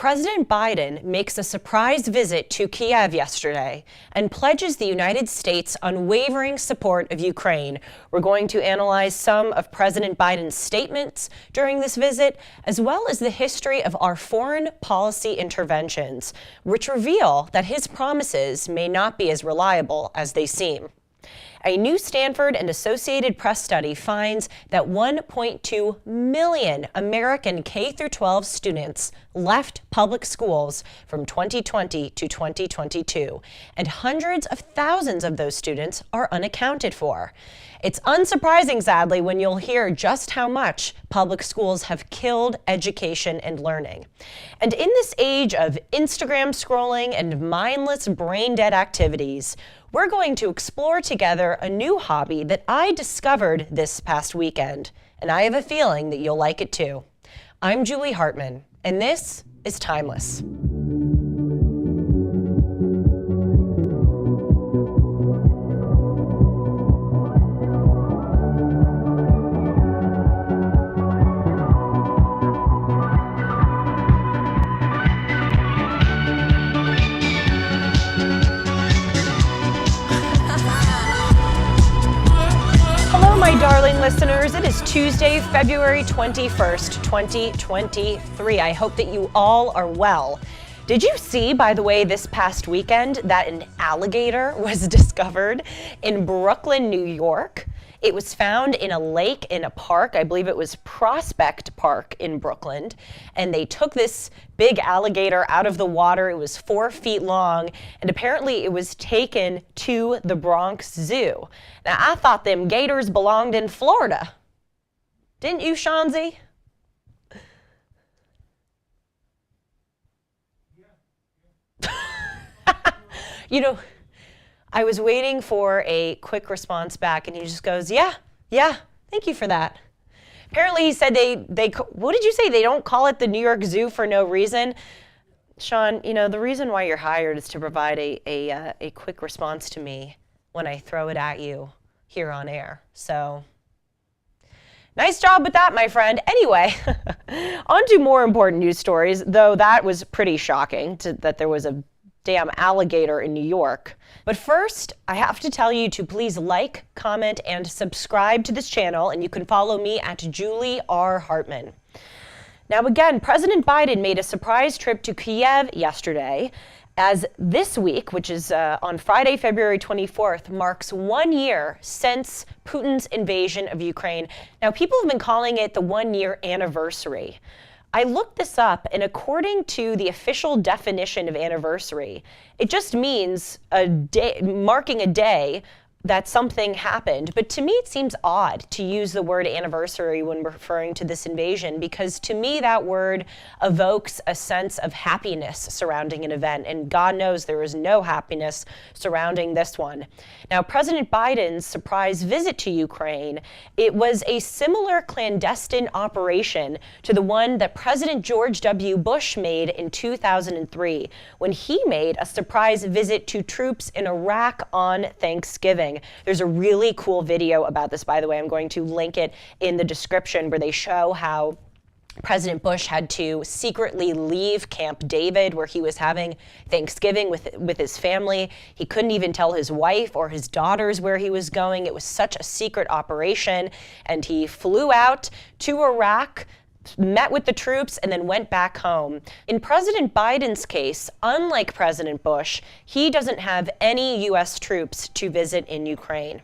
President Biden makes a surprise visit to Kiev yesterday and pledges the United States' unwavering support of Ukraine. We're going to analyze some of President Biden's statements during this visit, as well as the history of our foreign policy interventions, which reveal that his promises may not be as reliable as they seem. A new Stanford and Associated Press study finds that 1.2 million American K-12 students left public schools from 2020 to 2022, and hundreds of thousands of those students are unaccounted for. It's unsurprising, sadly, when you'll hear just how much public schools have killed education and learning. And in this age of Instagram scrolling and mindless brain-dead activities, we're going to explore together a new hobby that I discovered this past weekend, and I have a feeling that you'll like it too. I'm Julie Hartman, and this is Timeless. My darling listeners, it is Tuesday, February 21st, 2023. I hope that you all are well. Did you see, by the way, this past weekend that an alligator was discovered in Brooklyn, New York? It was found in a lake in a park. I believe it was Prospect Park in Brooklyn. And they took this big alligator out of the water. It was 4 feet long. And apparently it was taken to the Bronx Zoo. Now, I thought them gators belonged in Florida. Didn't you, Shanzi? You know, I was waiting for a quick response back, and he just goes, yeah, thank you for that. Apparently he said what did you say? They don't call it the New York Zoo for no reason. Sean, you know, the reason why you're hired is to provide a quick response to me when I throw it at you here on air. So nice job with that, my friend. Anyway, on to more important news stories, though that was pretty shocking that there was a damn alligator in New York. But first, I have to tell you to please like, comment, and subscribe to this channel, and you can follow me at Julie R. Hartman. Now again, President Biden made a surprise trip to Kiev yesterday, as this week, which is on Friday, February 24th, marks 1 year since Putin's invasion of Ukraine. Now, people have been calling it the 1 year anniversary. I looked this up, and according to the official definition of anniversary, it just means a day, marking a day that something happened. But to me, it seems odd to use the word anniversary when referring to this invasion, because to me, that word evokes a sense of happiness surrounding an event, and God knows there is no happiness surrounding this one. Now, President Biden's surprise visit to Ukraine, it was a similar clandestine operation to the one that President George W. Bush made in 2003, when he made a surprise visit to troops in Iraq on Thanksgiving. There's a really cool video about this, by the way. I'm going to link it in the description, where they show how President Bush had to secretly leave Camp David, where he was having Thanksgiving with his family. He couldn't even tell his wife or his daughters where he was going. It was such a secret operation. And he flew out to Iraq, met with the troops, and then went back home. In President Biden's case, unlike President Bush, he doesn't have any U.S. troops to visit in Ukraine.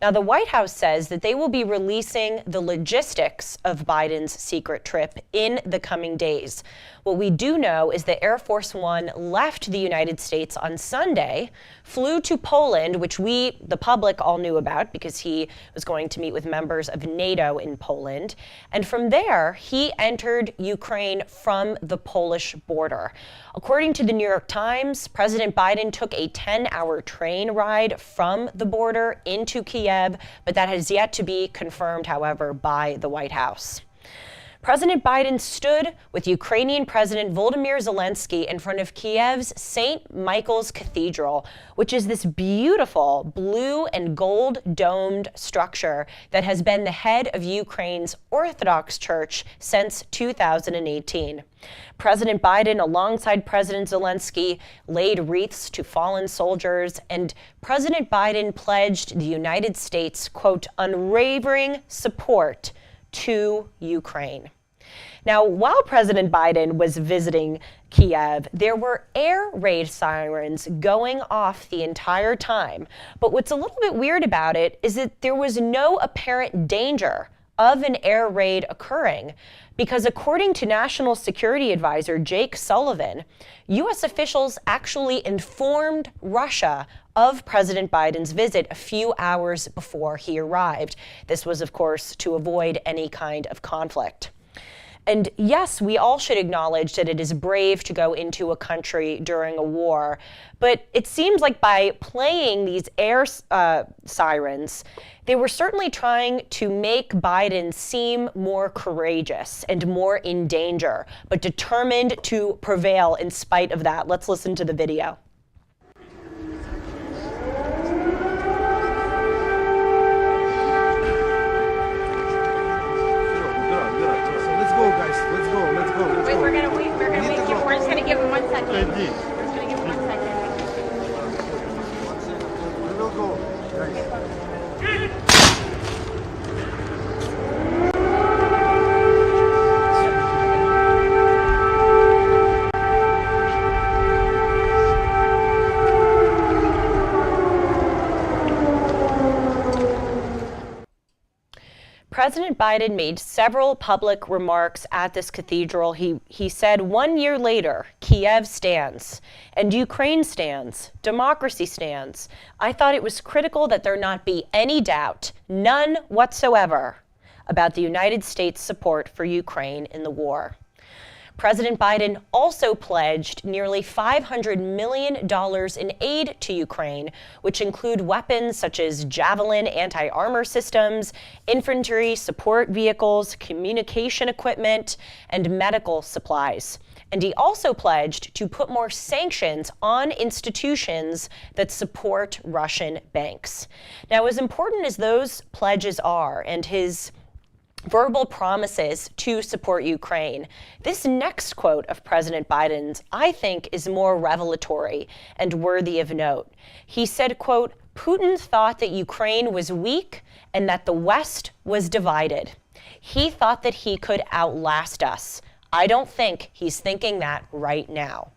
Now, the White House says that they will be releasing the logistics of Biden's secret trip in the coming days. What we do know is that Air Force One left the United States on Sunday, flew to Poland, which we, the public, all knew about because he was going to meet with members of NATO in Poland. And from there, he entered Ukraine from the Polish border. According to the New York Times, President Biden took a 10-hour train ride from the border into Kiev, but that has yet to be confirmed, however, by the White House. President Biden stood with Ukrainian President Volodymyr Zelensky in front of Kiev's St. Michael's Cathedral, which is this beautiful blue and gold domed structure that has been the head of Ukraine's Orthodox Church since 2018. President Biden, alongside President Zelensky, laid wreaths to fallen soldiers, and President Biden pledged the United States, quote, unwavering support to Ukraine. Now, while President Biden was visiting Kiev, there were air raid sirens going off the entire time. But what's a little bit weird about it is that there was no apparent danger of an air raid occurring, because according to National Security Advisor Jake Sullivan, U.S. officials actually informed Russia of President Biden's visit a few hours before he arrived. This was, of course, to avoid any kind of conflict. And yes, we all should acknowledge that it is brave to go into a country during a war, but it seems like by playing these air sirens, they were certainly trying to make Biden seem more courageous and more in danger, but determined to prevail in spite of that. Let's listen to the video. Wait, we're gonna wait. We're just gonna give him 1 second. We're just gonna give him 1 second. We will go, guys. President Biden made several public remarks at this cathedral. He said, 1 year later, Kiev stands, and Ukraine stands, democracy stands. I thought it was critical that there not be any doubt, none whatsoever, about the United States' support for Ukraine in the war. President Biden also pledged nearly $500 million in aid to Ukraine, which include weapons such as Javelin anti-armor systems, infantry support vehicles, communication equipment, and medical supplies. And he also pledged to put more sanctions on institutions that support Russian banks. Now, as important as those pledges are, and his verbal promises to support Ukraine, this next quote of President Biden's, I think, is more revelatory and worthy of note. He said, quote, Putin thought that Ukraine was weak and that the West was divided. He thought that he could outlast us. I don't think he's thinking that right now.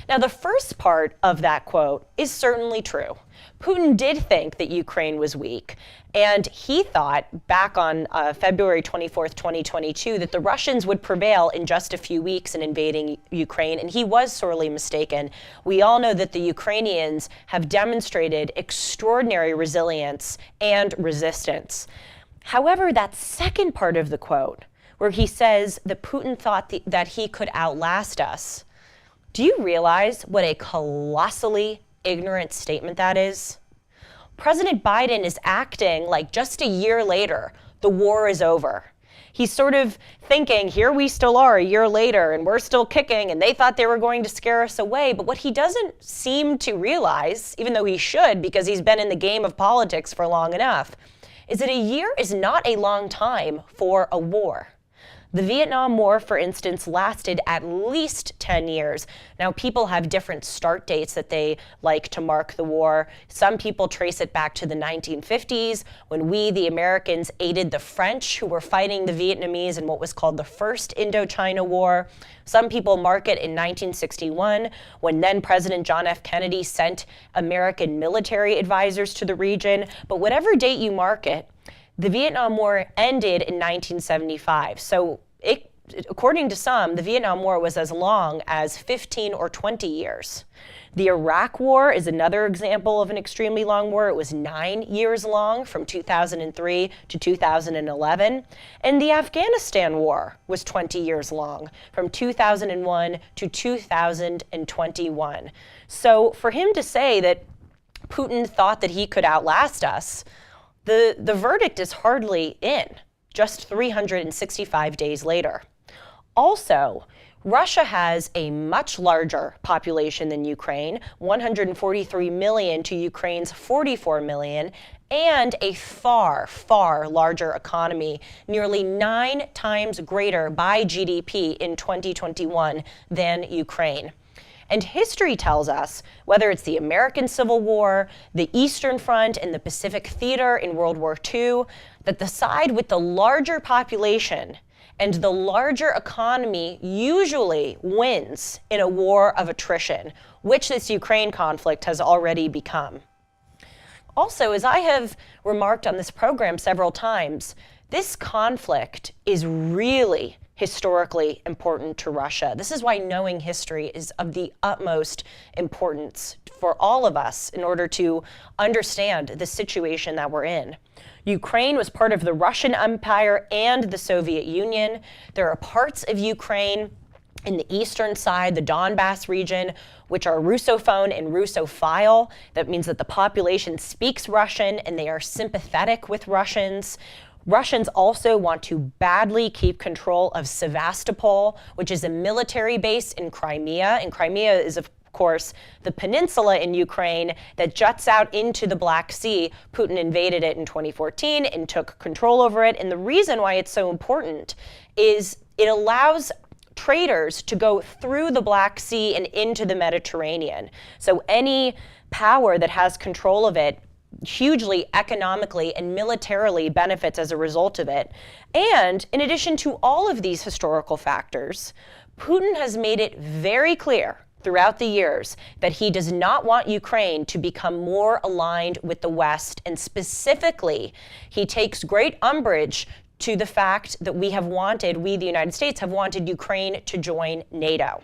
Now, the first part of that quote is certainly true. Putin did think that Ukraine was weak, and he thought back on February 24th, 2022, that the Russians would prevail in just a few weeks in invading Ukraine, and he was sorely mistaken. We all know that the Ukrainians have demonstrated extraordinary resilience and resistance. However, that second part of the quote, where he says that Putin thought that he could outlast us, do you realize what a colossally ignorant statement that is? President Biden is acting like just a year later, the war is over. He's sort of thinking, here we still are a year later, and we're still kicking, and they thought they were going to scare us away. But what he doesn't seem to realize, even though he should because he's been in the game of politics for long enough, is that a year is not a long time for a war. The Vietnam War, for instance, lasted at least 10 years. Now, people have different start dates that they like to mark the war. Some people trace it back to the 1950s, when we, the Americans, aided the French, who were fighting the Vietnamese in what was called the First Indochina War. Some people mark it in 1961, when then President John F. Kennedy sent American military advisors to the region. But whatever date you mark it, the Vietnam War ended in 1975. So according to some, the Vietnam War was as long as 15 or 20 years. The Iraq War is another example of an extremely long war. It was 9 years long, from 2003 to 2011. And the Afghanistan War was 20 years long, from 2001 to 2021. So for him to say that Putin thought that he could outlast us, the verdict is hardly in. just 365 days later. Also, Russia has a much larger population than Ukraine, 143 million to Ukraine's 44 million, and a far, far larger economy, nearly 9 times greater by GDP in 2021 than Ukraine. And history tells us, whether it's the American Civil War, the Eastern Front, and the Pacific Theater in World War II, that the side with the larger population and the larger economy usually wins in a war of attrition, which this Ukraine conflict has already become. Also, as I have remarked on this program several times, this conflict is really historically important to Russia. This is why knowing history is of the utmost importance for all of us in order to understand the situation that we're in. Ukraine was part of the Russian Empire and the Soviet Union. There are parts of Ukraine in the eastern side, the Donbass region, which are Russophone and Russophile. That means that the population speaks Russian and they are sympathetic with Russians. Russians also want to badly keep control of Sevastopol, which is a military base in Crimea. And Crimea is, of course, the peninsula in Ukraine that juts out into the Black Sea. Putin invaded it in 2014 and took control over it. And the reason why it's so important is it allows traders to go through the Black Sea and into the Mediterranean. So any power that has control of it hugely economically and militarily benefits as a result of it. And in addition to all of these historical factors, Putin has made it very clear throughout the years that he does not want Ukraine to become more aligned with the West. And specifically, he takes great umbrage to the fact that we, the United States, have wanted Ukraine to join NATO.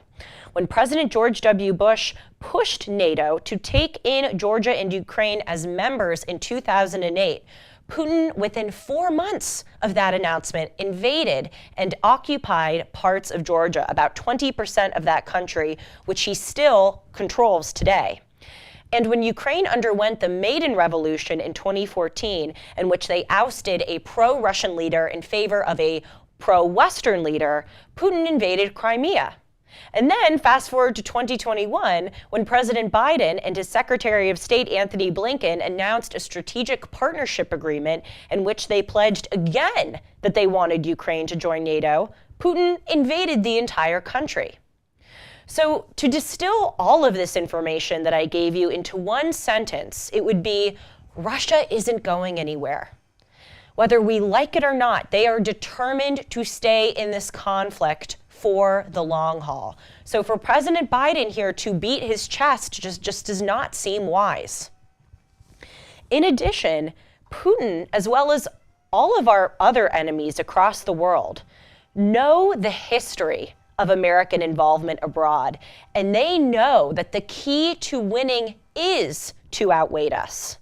When President George W. Bush pushed NATO to take in Georgia and Ukraine as members in 2008, Putin, within 4 months of that announcement, invaded and occupied parts of Georgia, about 20% of that country, which he still controls today. And when Ukraine underwent the Maidan Revolution in 2014, in which they ousted a pro-Russian leader in favor of a pro-Western leader, Putin invaded Crimea. And then fast forward to 2021, when President Biden and his Secretary of State, Anthony Blinken, announced a strategic partnership agreement in which they pledged again that they wanted Ukraine to join NATO, Putin invaded the entire country. So to distill all of this information that I gave you into one sentence, it would be, Russia isn't going anywhere. Whether we like it or not, they are determined to stay in this conflict for the long haul. So for President Biden here to beat his chest just does not seem wise. In addition, Putin, as well as all of our other enemies across the world, know the history of American involvement abroad, and they know that the key to winning is to outweigh us.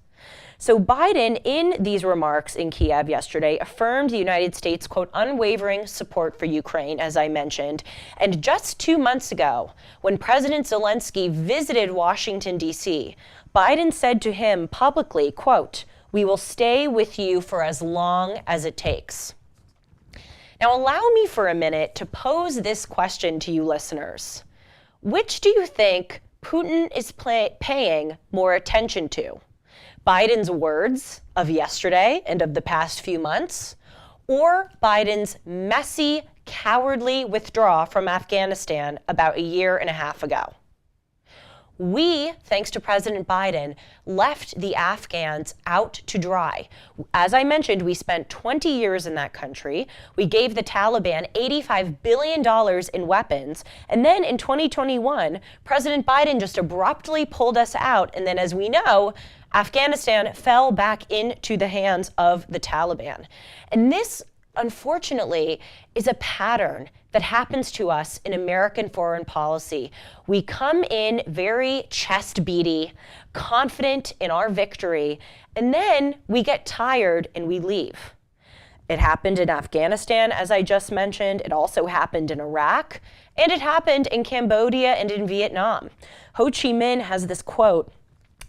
So Biden, in these remarks in Kiev yesterday, affirmed the United States' quote, unwavering support for Ukraine, as I mentioned. And just 2 months ago, when President Zelensky visited Washington, D.C., Biden said to him publicly, quote, we will stay with you for as long as it takes. Now, allow me for a minute to pose this question to you listeners. Which do you think Putin is paying more attention to? Biden's words of yesterday and of the past few months, or Biden's messy, cowardly withdrawal from Afghanistan about a year and a half ago? We, thanks to President Biden, left the Afghans out to dry. As I mentioned, we spent 20 years in that country. We gave the Taliban $85 billion in weapons. And then in 2021, President Biden just abruptly pulled us out. And then, as we know, Afghanistan fell back into the hands of the Taliban. And this, unfortunately, is a pattern that happens to us in American foreign policy. We come in very chest-beaty, confident in our victory, and then we get tired and we leave. It happened in Afghanistan, as I just mentioned. It also happened in Iraq, and it happened in Cambodia and in Vietnam. Ho Chi Minh has this quote.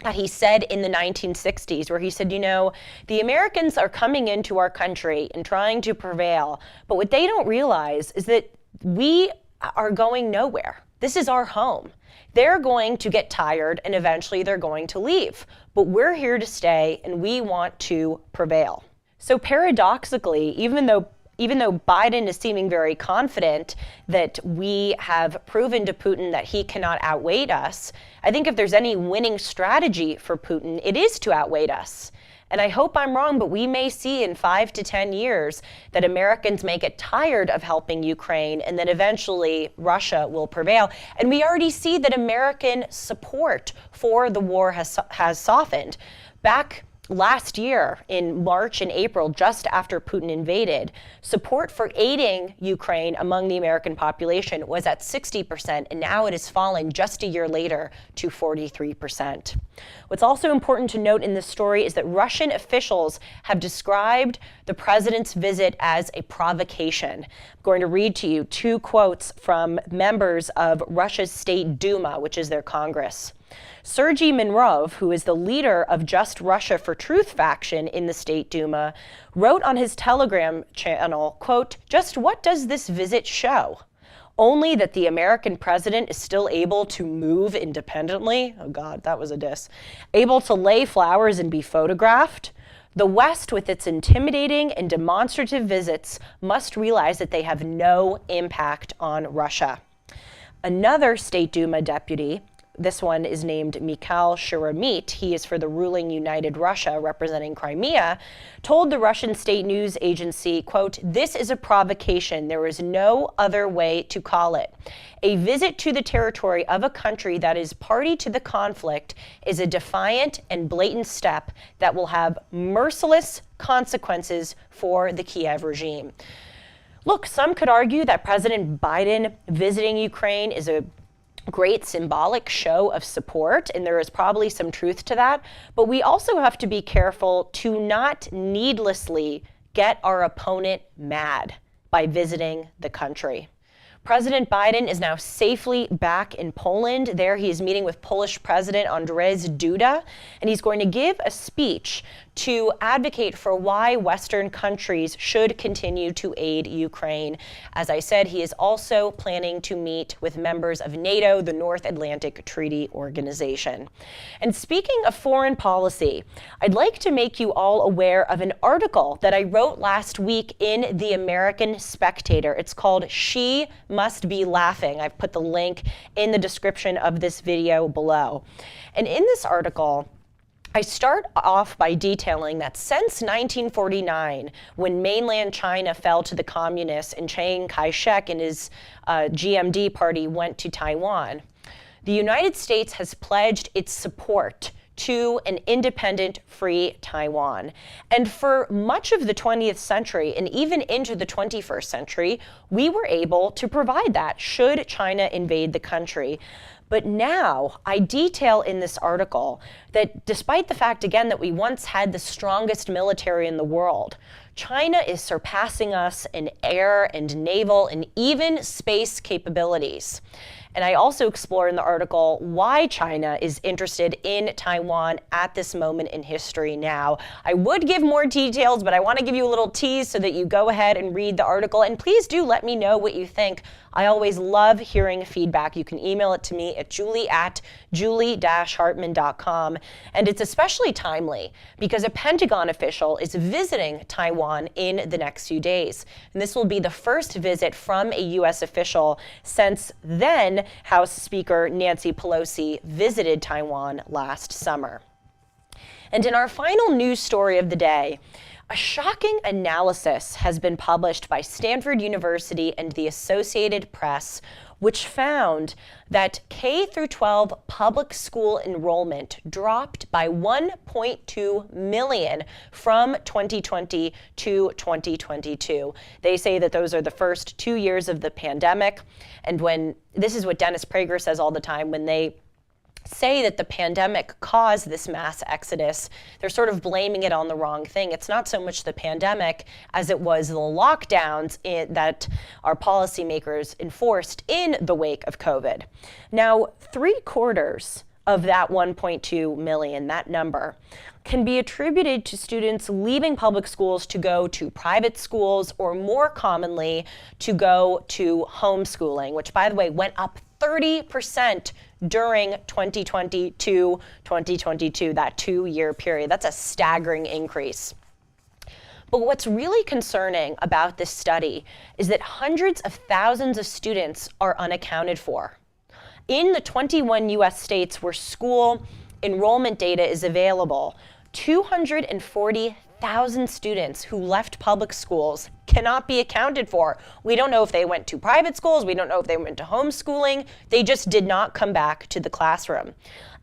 that he said in the 1960s, where he said, you know, the Americans are coming into our country and trying to prevail, but what they don't realize is that we are going nowhere. This is our home. They're going to get tired and eventually they're going to leave, but we're here to stay and we want to prevail. So paradoxically, even though Biden is seeming very confident that we have proven to Putin that he cannot outweigh us, I think if there's any winning strategy for Putin, it is to outweigh us. And I hope I'm wrong, but we may see in 5 to 10 years that Americans may get tired of helping Ukraine and then eventually Russia will prevail. And we already see that American support for the war has softened. Back last year, in March and April, just after Putin invaded, support for aiding Ukraine among the American population was at 60%, and now it has fallen just a year later to 43%. What's also important to note in this story is that Russian officials have described the president's visit as a provocation. I'm going to read to you 2 quotes from members of Russia's State Duma, which is their Congress. Sergei Minrov, who is the leader of Just Russia for Truth faction in the State Duma, wrote on his Telegram channel, quote, "Just what does this visit show? Only that the American president is still able to move independently." Oh God, that was a diss. "Able to lay flowers and be photographed. The West, with its intimidating and demonstrative visits, must realize that they have no impact on Russia." Another State Duma deputy, this one is named Mikhail Shiramit, he is for the ruling United Russia representing Crimea, told the Russian state news agency, quote, "This is a provocation. There is no other way to call it. A visit to the territory of a country that is party to the conflict is a defiant and blatant step that will have merciless consequences for the Kiev regime." Look, some could argue that President Biden visiting Ukraine is a great symbolic show of support, and there is probably some truth to that, but we also have to be careful to not needlessly get our opponent mad by visiting the country. President Biden is now safely back in Poland. There he is meeting with Polish President Andrzej Duda, and he's going to give a speech to advocate for why Western countries should continue to aid Ukraine. As I said, he is also planning to meet with members of NATO, the North Atlantic Treaty Organization. And speaking of foreign policy, I'd like to make you all aware of an article that I wrote last week in The American Spectator. It's called "She Must Be Laughing." I've put the link in the description of this video below. And in this article, I start off by detailing that since 1949, when mainland China fell to the communists and Chiang Kai-shek and his GMD party went to Taiwan, the United States has pledged its support to an independent, free Taiwan. And for much of the 20th century and even into the 21st century, we were able to provide that should China invade the country. But now I detail in this article that despite the fact, again, that we once had the strongest military in the world, China is surpassing us in air and naval and even space capabilities. And I also explore in the article why China is interested in Taiwan at this moment in history now. I would give more details, but I want to give you a little tease so that you go ahead and read the article. And please do let me know what you think. I always love hearing feedback. You can email it to me at julie@julie-hartman.com. And it's especially timely because a Pentagon official is visiting Taiwan in the next few days. And this will be the first visit from a U.S. official since then House Speaker Nancy Pelosi visited Taiwan last summer. And in our final news story of the day, a shocking analysis has been published by Stanford University and the Associated Press, which found that K through 12 public school enrollment dropped by 1.2 million from 2020 to 2022. They say that those are the first 2 years of the pandemic. And this is what Dennis Prager says all the time, when they say that the pandemic caused this mass exodus, they're sort of blaming it on the wrong thing. It's not so much the pandemic as it was the lockdowns that our policymakers enforced in the wake of COVID. Now, 3/4 of that 1.2 million, that number, can be attributed to students leaving public schools to go to private schools, or more commonly, to go to homeschooling, which, by the way, went up 30% during 2020 to 2022, that 2-year period. That's a staggering increase. But what's really concerning about this study is that hundreds of thousands of students are unaccounted for. In the 21 US states where school enrollment data is available, 240,000 students who left public schools cannot be accounted for. We don't know if they went to private schools, we don't know if they went to homeschooling, they just did not come back to the classroom.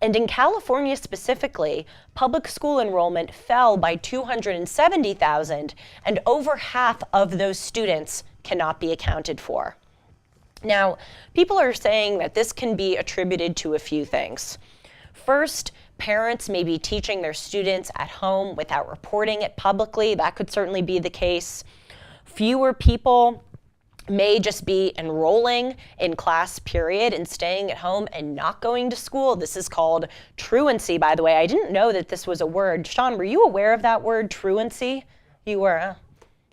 And in California specifically, public school enrollment fell by 270,000, and over half of those students cannot be accounted for. Now, people are saying that this can be attributed to a few things. First, parents may be teaching their students at home without reporting it publicly. That could certainly be the case. Fewer people may just be enrolling in class period and staying at home and not going to school. This is called truancy, by the way. I didn't know that this was a word. Sean, were you aware of that word, truancy? You were, huh?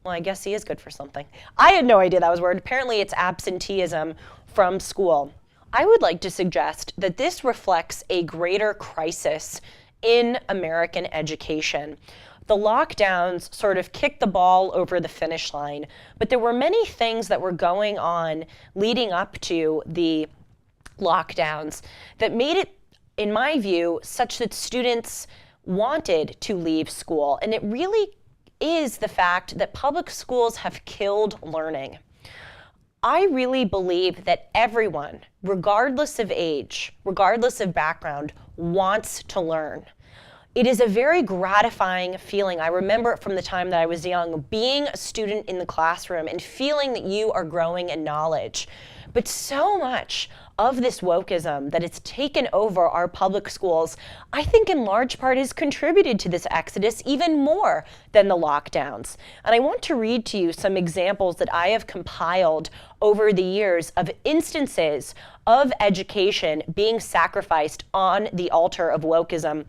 Well, I guess he is good for something. I had no idea that was a word. Apparently it's absenteeism from school. I would like to suggest that this reflects a greater crisis in American education. The lockdowns sort of kicked the ball over the finish line, but there were many things that were going on leading up to the lockdowns that made it, in my view, such that students wanted to leave school. And it really is the fact that public schools have killed learning. I really believe that everyone, regardless of age, regardless of background, wants to learn. It is a very gratifying feeling. I remember it from the time that I was young, being a student in the classroom and feeling that you are growing in knowledge. But so much of this wokeism that has taken over our public schools, I think in large part has contributed to this exodus even more than the lockdowns. And I want to read to you some examples that I have compiled over the years of instances of education being sacrificed on the altar of wokeism.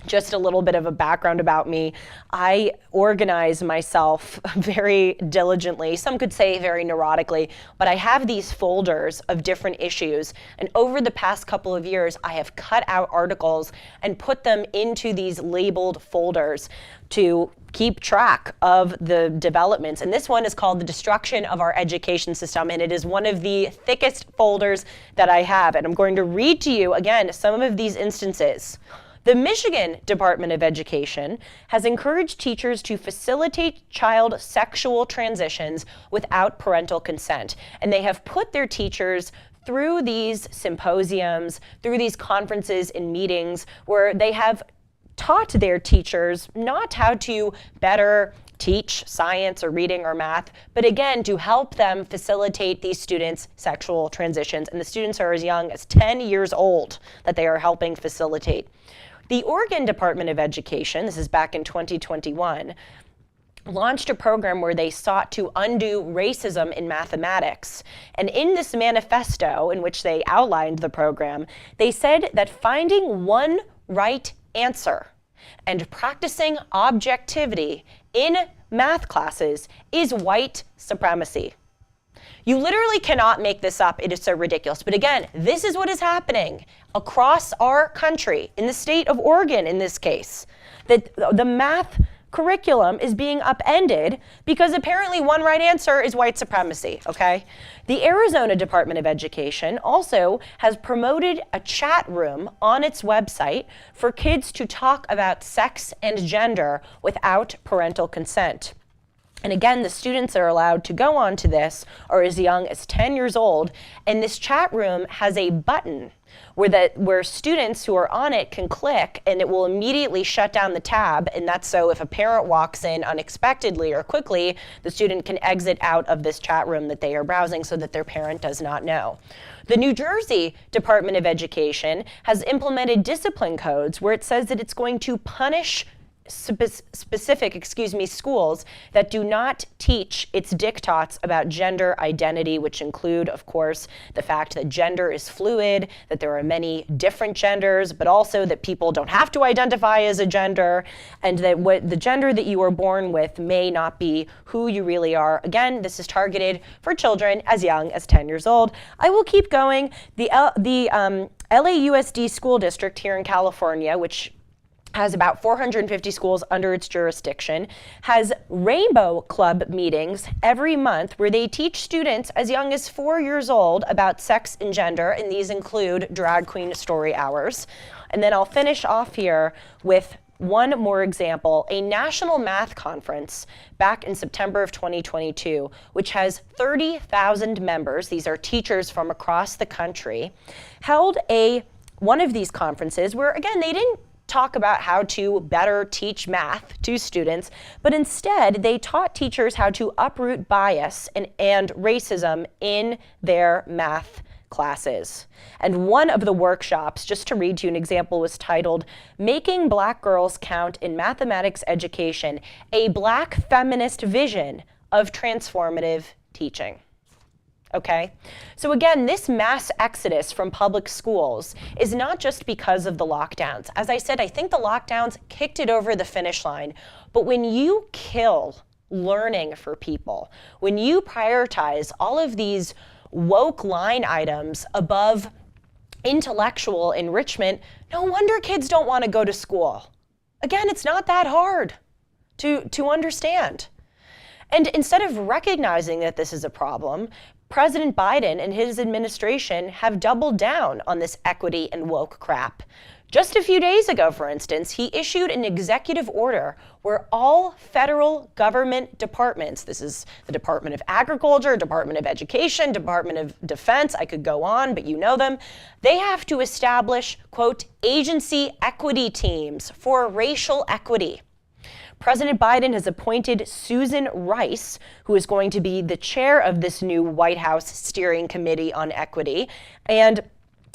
Just a little bit of a background about me. I organize myself very diligently, some could say very neurotically, but I have these folders of different issues. And over the past couple of years, I have cut out articles and put them into these labeled folders to keep track of the developments. And this one is called The Destruction of Our Education System, and it is one of the thickest folders that I have. And I'm going to read to you, again, some of these instances. The Michigan Department of Education has encouraged teachers to facilitate child sexual transitions without parental consent. And they have put their teachers through these symposiums, through these conferences and meetings where they have taught their teachers not how to better teach science or reading or math, but again, to help them facilitate these students' sexual transitions. And the students are as young as 10 years old that they are helping facilitate. The Oregon Department of Education, this is back in 2021, launched a program where they sought to undo racism in mathematics. And in this manifesto, in which they outlined the program, they said that finding one right answer and practicing objectivity in math classes is white supremacy. You literally cannot make this up. It is so ridiculous. But again, this is what is happening across our country, in the state of Oregon in this case, that the math curriculum is being upended because apparently one right answer is white supremacy, okay? The Arizona Department of Education also has promoted a chat room on its website for kids to talk about sex and gender without parental consent. And again, the students that are allowed to go onto this are as young as 10 years old, and this chat room has a button where students who are on it can click and it will immediately shut down the tab, and that's so if a parent walks in unexpectedly or quickly, the student can exit out of this chat room that they are browsing so that their parent does not know. The New Jersey Department of Education has implemented discipline codes where it says that it's going to punish specific, schools that do not teach its diktats about gender identity, which include, of course, the fact that gender is fluid, that there are many different genders, but also that people don't have to identify as a gender, and that what the gender that you are born with may not be who you really are. Again, this is targeted for children as young as 10 years old. I will keep going. The LAUSD school district here in California, which has about 450 schools under its jurisdiction, has Rainbow Club meetings every month where they teach students as young as 4 years old about sex and gender, and these include drag queen story hours. And then I'll finish off here with one more example, a national math conference back in September of 2022, which has 30,000 members, these are teachers from across the country, held one of these conferences where, again, they didn't talk about how to better teach math to students, but instead they taught teachers how to uproot bias and racism in their math classes. And one of the workshops, just to read to you an example, was titled, "Making Black Girls Count in Mathematics Education, a Black Feminist Vision of Transformative Teaching." Okay, so again, this mass exodus from public schools is not just because of the lockdowns. As I said, I think the lockdowns kicked it over the finish line. But when you kill learning for people, when you prioritize all of these woke line items above intellectual enrichment, no wonder kids don't want to go to school. Again, it's not that hard to understand. And instead of recognizing that this is a problem, President Biden and his administration have doubled down on this equity and woke crap. Just a few days ago, for instance, he issued an executive order where all federal government departments, this is the Department of Agriculture, Department of Education, Department of Defense, I could go on, but you know them, they have to establish, quote, agency equity teams for racial equity. President Biden has appointed Susan Rice, who is going to be the chair of this new White House Steering Committee on Equity. And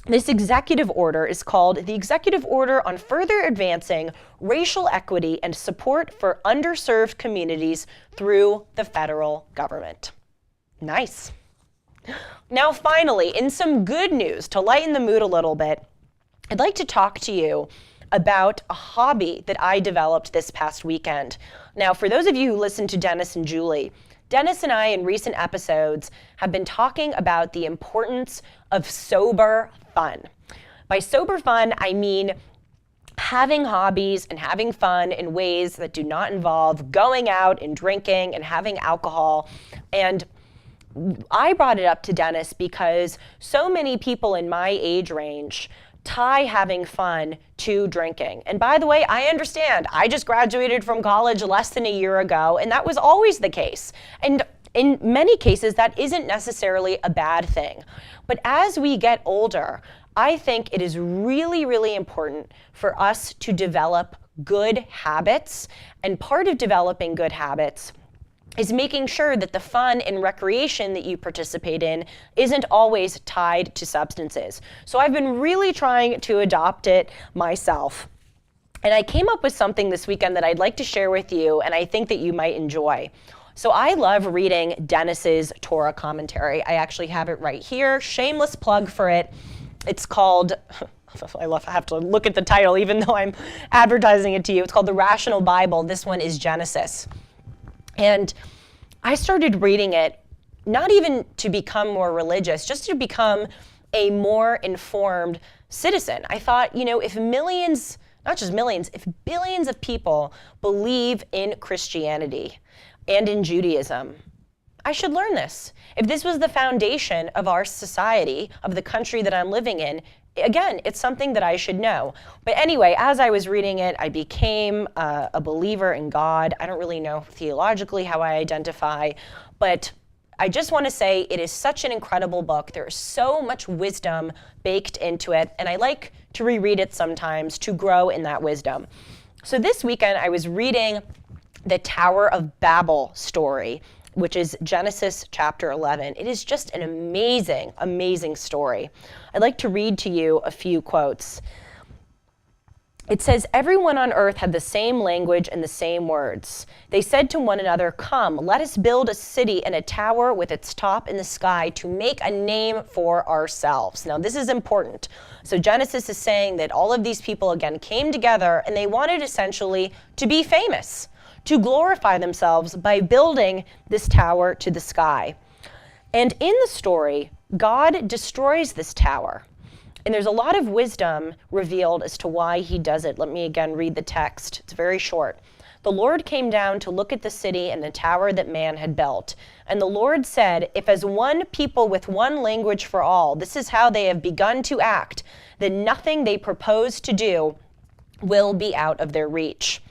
this executive order is called the Executive Order on Further Advancing Racial Equity and Support for Underserved Communities Through the Federal Government. Nice. Now, finally, in some good news, to lighten the mood a little bit, I'd like to talk to you about a hobby that I developed this past weekend. Now, for those of you who listen to Dennis and Julie, Dennis and I in recent episodes have been talking about the importance of sober fun. By sober fun, I mean having hobbies and having fun in ways that do not involve going out and drinking and having alcohol. And I brought it up to Dennis because so many people in my age range tie having fun to drinking. And by the way, I understand. I just graduated from college less than a year ago, and that was always the case. And in many cases, that isn't necessarily a bad thing. But as we get older, I think it is really, really important for us to develop good habits. And part of developing good habits is making sure that the fun and recreation that you participate in isn't always tied to substances. So I've been really trying to adopt it myself. And I came up with something this weekend that I'd like to share with you, and I think that you might enjoy. So I love reading Dennis's Torah commentary. I actually have it right here. Shameless plug for it. It's called, I have to look at the title even though I'm advertising it to you. It's called The Rational Bible. This one is Genesis. And I started reading it, not even to become more religious, just to become a more informed citizen. I thought, if millions, not just millions, if billions of people believe in Christianity and in Judaism, I should learn this. If this was the foundation of our society, of the country that I'm living in, again, it's something that I should know. But anyway, as I was reading it, I became a believer in God. I don't really know theologically how I identify, but I just want to say it is such an incredible book. There is so much wisdom baked into it, and I like to reread it sometimes to grow in that wisdom. So this weekend, I was reading the Tower of Babel story, which is Genesis chapter 11. It is just an amazing, amazing story. I'd like to read to you a few quotes. It says, everyone on earth had the same language and the same words. They said to one another, come, let us build a city and a tower with its top in the sky to make a name for ourselves. Now, this is important. So Genesis is saying that all of these people, again, came together and they wanted essentially to be famous, to glorify themselves by building this tower to the sky. And in the story, God destroys this tower. And there's a lot of wisdom revealed as to why he does it. Let me again read the text. It's very short. The Lord came down to look at the city and the tower that man had built. And the Lord said, if as one people with one language for all, this is how they have begun to act, then nothing they propose to do will be out of their reach.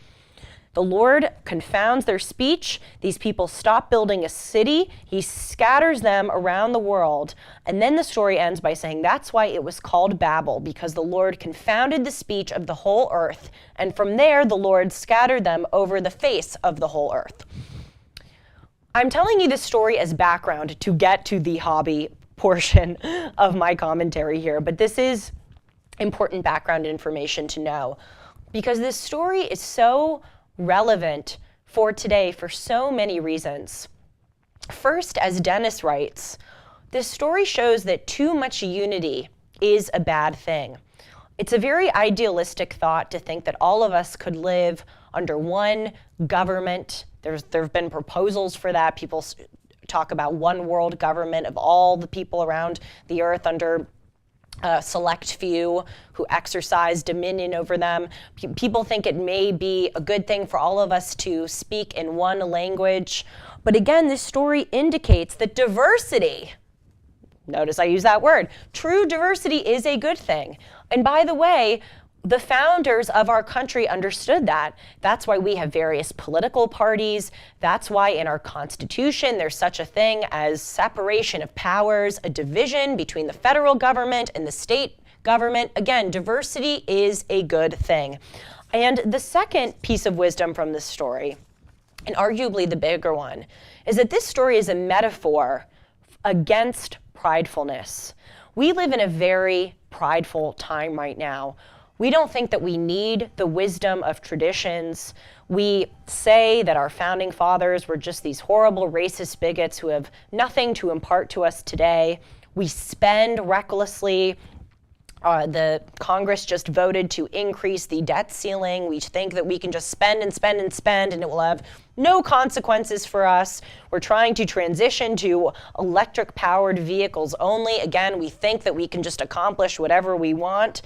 The Lord confounds their speech. These people stop building a city. He scatters them around the world. And then the story ends by saying that's why it was called Babel, because the Lord confounded the speech of the whole earth. And from there, the Lord scattered them over the face of the whole earth. I'm telling you this story as background to get to the hobby portion of my commentary here, but this is important background information to know because this story is so relevant for today for so many reasons. First, as Dennis writes, this story shows that too much unity is a bad thing. It's a very idealistic thought to think that all of us could live under one government. There have been proposals for that. People talk about one world government of all the people around the earth under a select few who exercise dominion over them. People think it may be a good thing for all of us to speak in one language. But again, this story indicates that diversity, notice I use that word, true diversity is a good thing. And by the way, the founders of our country understood that. That's why we have various political parties. That's why in our Constitution there's such a thing as separation of powers, a division between the federal government and the state government. Again, diversity is a good thing. And the second piece of wisdom from this story, and arguably the bigger one, is that this story is a metaphor against pridefulness. We live in a very prideful time right now. We don't think that we need the wisdom of traditions. We say that our founding fathers were just these horrible racist bigots who have nothing to impart to us today. We spend recklessly. The Congress just voted to increase the debt ceiling. We think that we can just spend and spend and spend and it will have no consequences for us. We're trying to transition to electric powered vehicles only. Again, we think that we can just accomplish whatever we want.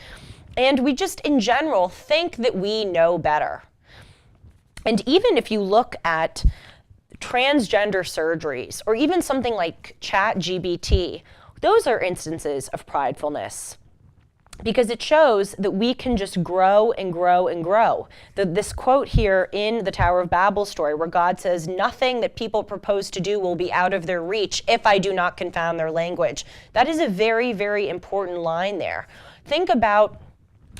And we just, in general, think that we know better. And even if you look at transgender surgeries, or even something like ChatGPT, those are instances of pridefulness. Because it shows that we can just grow and grow and grow. This quote here in the Tower of Babel story where God says, nothing that people propose to do will be out of their reach if I do not confound their language. That is a very, very important line there. Think about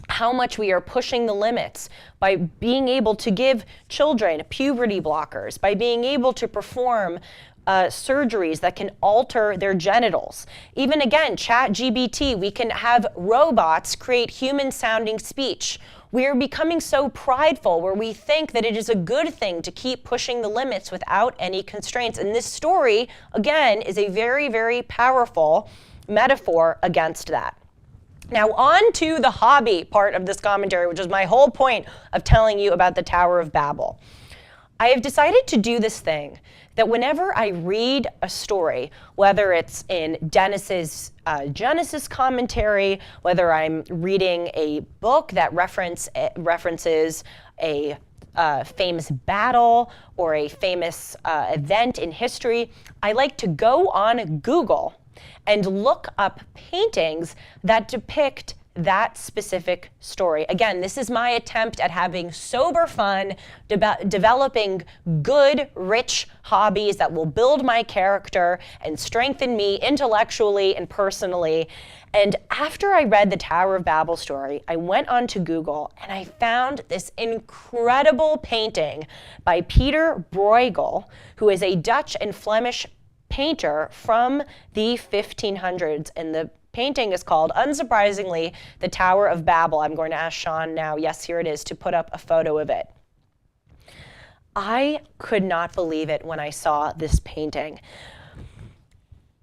how much we are pushing the limits by being able to give children puberty blockers, by being able to perform surgeries that can alter their genitals. Even again, ChatGPT, we can have robots create human-sounding speech. We are becoming so prideful where we think that it is a good thing to keep pushing the limits without any constraints. And this story, again, is a very, very powerful metaphor against that. Now on to the hobby part of this commentary, which is my whole point of telling you about the Tower of Babel. I have decided to do this thing that whenever I read a story, whether it's in Dennis's Genesis commentary, whether I'm reading a book that references a famous battle or a famous event in history, I like to go on Google and look up paintings that depict that specific story. Again, this is my attempt at having sober fun, developing good, rich hobbies that will build my character and strengthen me intellectually and personally. And after I read the Tower of Babel story, I went onto Google and I found this incredible painting by Peter Bruegel, who is a Dutch and Flemish painter from the 1500s. And the painting is called, unsurprisingly, the Tower of Babel. I'm going to ask Sean now, yes, here it is, to put up a photo of it. I could not believe it when I saw this painting.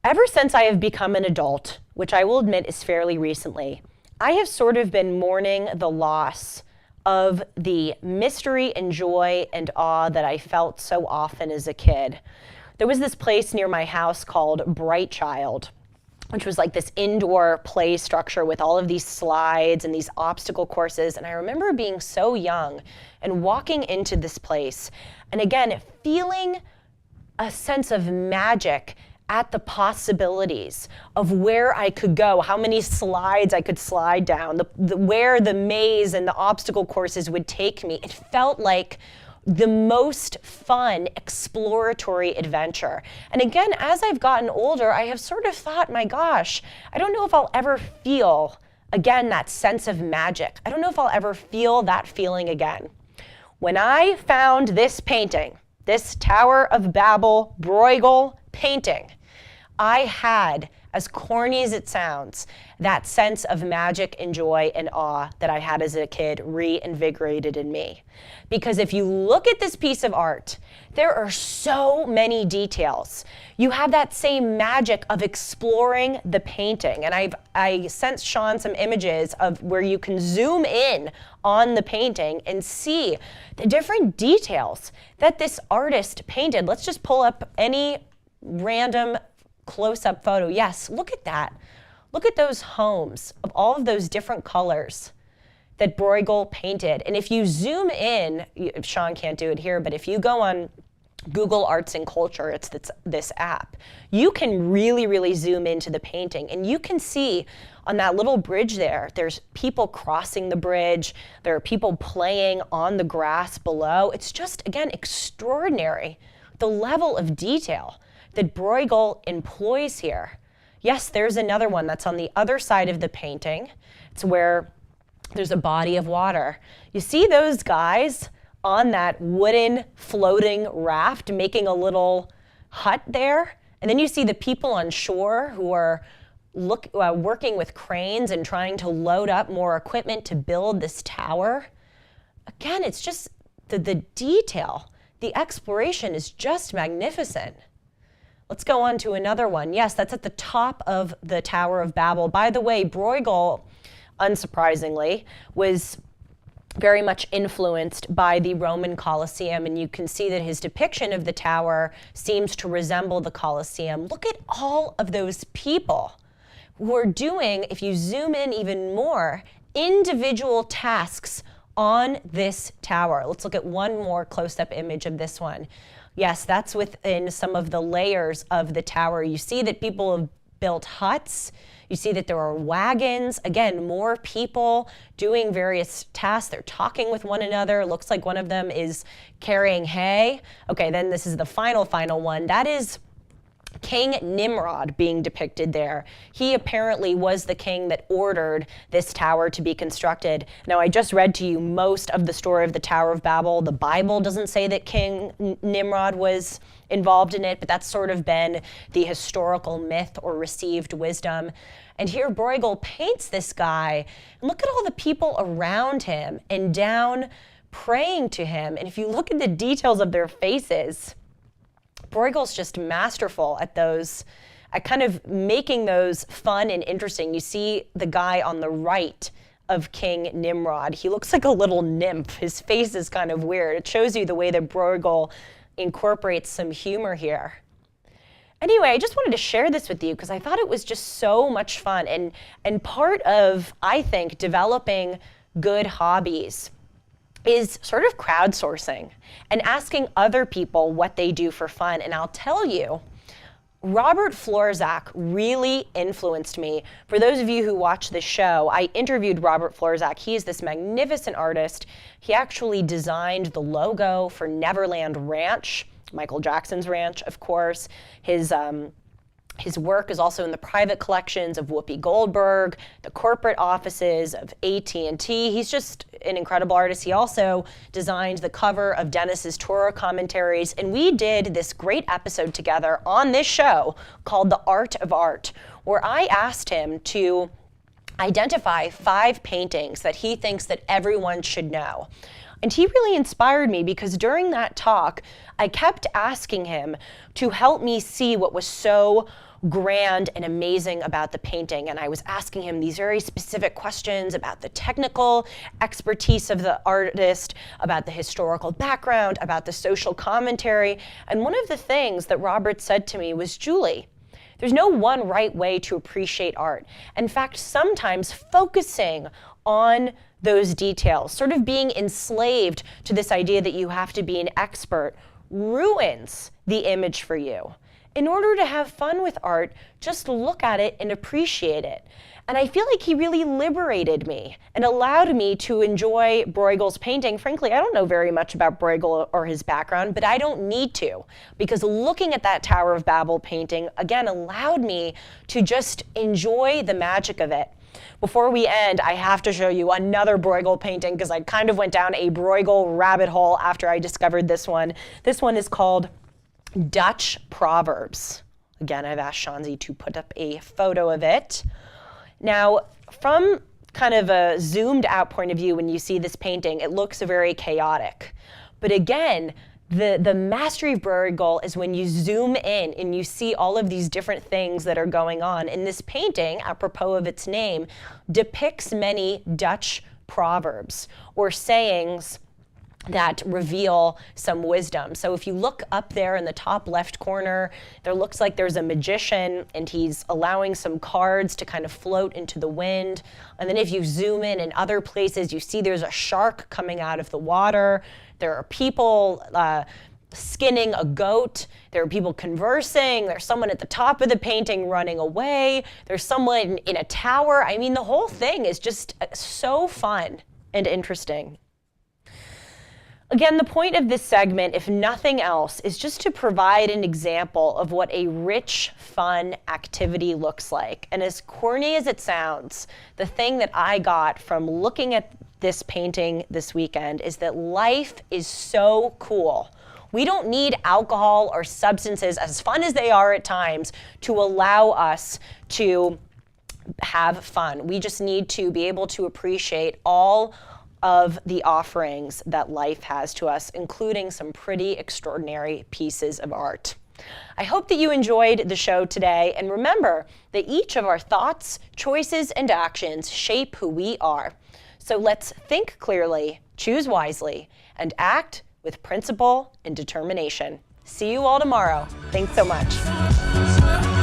Ever since I have become an adult, which I will admit is fairly recently, I have sort of been mourning the loss of the mystery and joy and awe that I felt so often as a kid. There was this place near my house called Bright Child, which was like this indoor play structure with all of these slides and these obstacle courses. And I remember being so young and walking into this place, and again, feeling a sense of magic at the possibilities of where I could go, how many slides I could slide down, where the maze and the obstacle courses would take me. It felt like the most fun exploratory adventure. And again, as I've gotten older, I have sort of thought, my gosh, I don't know if I'll ever feel, again, that sense of magic. I don't know if I'll ever feel that feeling again. When I found this painting, this Tower of Babel Bruegel painting, I had, as corny as it sounds, that sense of magic and joy and awe that I had as a kid reinvigorated in me. Because if you look at this piece of art, there are so many details. You have that same magic of exploring the painting. And I sent Sean some images of where you can zoom in on the painting and see the different details that this artist painted. Let's just pull up any random close-up photo. Yes, look at that. Look at those homes of all of those different colors that Bruegel painted. And if you zoom in, Sean can't do it here, but if you go on Google Arts and Culture, it's this app, you can really, really zoom into the painting. And you can see on that little bridge there, there's people crossing the bridge. There are people playing on the grass below. It's just, again, extraordinary, the level of detail that Bruegel employs here. Yes, there's another one that's on the other side of the painting. It's where there's a body of water. You see those guys on that wooden floating raft making a little hut there? And then you see the people on shore who are working with cranes and trying to load up more equipment to build this tower. Again, it's just the detail. The exploration is just magnificent. Let's go on to another one. Yes, that's at the top of the Tower of Babel. By the way, Bruegel, unsurprisingly, was very much influenced by the Roman Colosseum, and you can see that his depiction of the tower seems to resemble the Colosseum. Look at all of those people who are doing, if you zoom in even more, individual tasks on this tower. Let's look at one more close-up image of this one. Yes, that's within some of the layers of the tower. You see that people have built huts. You see that there are wagons. Again, more people doing various tasks. They're talking with one another. It looks like one of them is carrying hay. Okay, then this is the final one. That is King Nimrod being depicted there. He apparently was the king that ordered this tower to be constructed. Now, I just read to you most of the story of the Tower of Babel. The Bible doesn't say that King Nimrod was involved in it, but that's sort of been the historical myth or received wisdom. And here Bruegel paints this guy. And look at all the people around him and down praying to him. And if you look at the details of their faces, Bruegel's just masterful at kind of making those fun and interesting. You see the guy on the right of King Nimrod. He looks like a little nymph. His face is kind of weird. It shows you the way that Bruegel incorporates some humor here. Anyway, I just wanted to share this with you because I thought it was just so much fun and part of, I think, developing good hobbies is sort of crowdsourcing and asking other people what they do for fun. And I'll tell you, Robert Florzak really influenced me. For those of you who watch the show, I interviewed Robert Florzak. He is this magnificent artist. He actually designed the logo for Neverland Ranch, Michael Jackson's ranch, of course. His work is also in the private collections of Whoopi Goldberg, the corporate offices of AT&T. He's just an incredible artist. He also designed the cover of Dennis's Torah commentaries, and we did this great episode together on this show called The Art of Art, where I asked him to identify 5 paintings that he thinks that everyone should know. And he really inspired me because during that talk, I kept asking him to help me see what was so grand and amazing about the painting. And I was asking him these very specific questions about the technical expertise of the artist, about the historical background, about the social commentary. And one of the things that Robert said to me was, Julie, there's no one right way to appreciate art. In fact, sometimes focusing on those details, sort of being enslaved to this idea that you have to be an expert, ruins the image for you. In order to have fun with art, just look at it and appreciate it. And I feel like he really liberated me and allowed me to enjoy Bruegel's painting. Frankly, I don't know very much about Bruegel or his background, but I don't need to, because looking at that Tower of Babel painting, again, allowed me to just enjoy the magic of it. Before we end, I have to show you another Bruegel painting because I kind of went down a Bruegel rabbit hole after I discovered this one. This one is called Dutch Proverbs. Again, I've asked Shanzi to put up a photo of it. Now, from kind of a zoomed out point of view, when you see this painting, it looks very chaotic. But again, the mastery of Bruegel is when you zoom in and you see all of these different things that are going on. And this painting, apropos of its name, depicts many Dutch proverbs or sayings that reveal some wisdom. So if you look up there in the top left corner, there looks like there's a magician and he's allowing some cards to kind of float into the wind. And then if you zoom in other places, you see there's a shark coming out of the water. There are people skinning a goat. There are people conversing. There's someone at the top of the painting running away. There's someone in a tower. I mean, the whole thing is just so fun and interesting. Again, the point of this segment, if nothing else, is just to provide an example of what a rich, fun activity looks like. And as corny as it sounds, the thing that I got from looking at this painting this weekend is that life is so cool. We don't need alcohol or substances, as fun as they are at times, to allow us to have fun. We just need to be able to appreciate all of the offerings that life has to us, including some pretty extraordinary pieces of art. I hope that you enjoyed the show today, and remember that each of our thoughts, choices, and actions shape who we are. So let's think clearly, choose wisely, and act with principle and determination. See you all tomorrow. Thanks so much.